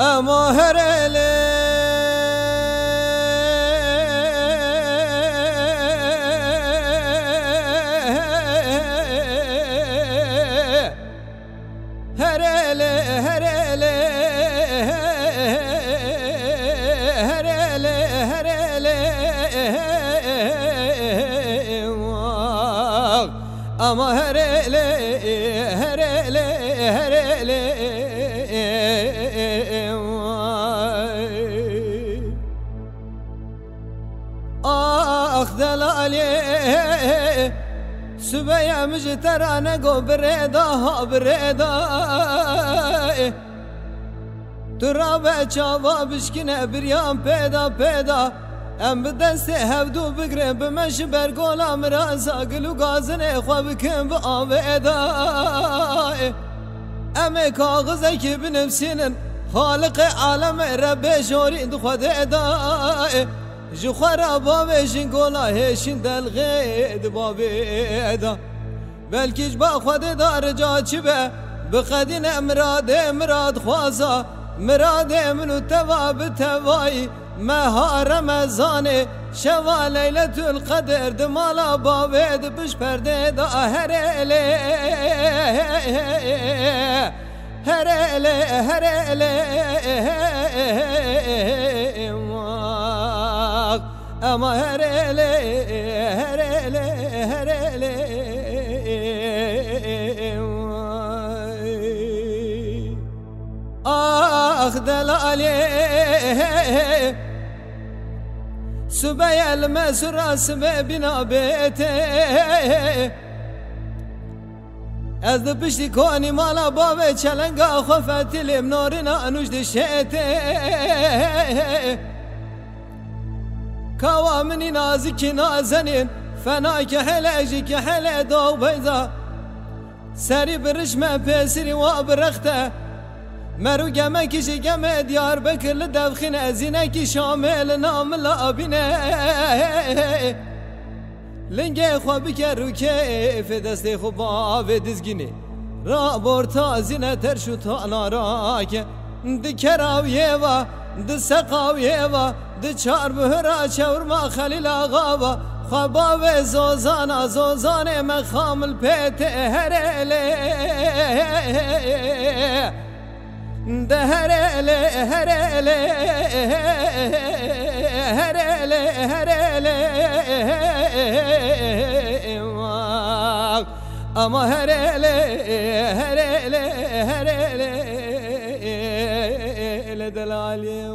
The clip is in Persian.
اما هرله هرله هرله هرله هرله اما هرله هرله هرله دلالي سبيا مجترانه قو بريدا بريدا ترابه چاوا بشكنه بريان پیدا پیدا ام بدسته هفدو بگره بمش برگولا مرازا قلو غازنه خواه بکن بآویدا ام کاغذه که بنفسینن خالق عالم رب جوری دخواه دا جخورا بابشین گولا هشین دلغید بابیدا بلکیش با خود دار جا چی به بخدین مراد خوازا مراد منو توا بتوایی مهار رمضان شوا لیلت القدر دمالا بابید بش پرده دا هرله هرله هرله اما هرله هرله هرله آخ دلالی سبی المسر سبی بنا بیته از پشتی کنی مالا بابه چلنگا خفتی لیم نورنا انوشد شیته کوا منی نازکی نازنین فنا که حلجی که حل دو بیزا سری برشمه پیسری و برخته مرو گمه کشی گمه دیار بکر لدفخین ازینه کی شامل نام لابینه لنگه خوابی که رو کیف دسته خوب آوه دزگینه را بورتا زینه ترشو تا ناراکه دکراویه و دسقاویه و دچار بهرا چورما خلیل آغا و خوابا و زوزان مخام الپیت هرله ده هرله هرله هرله هرله اما هرله هرله هرله دلالي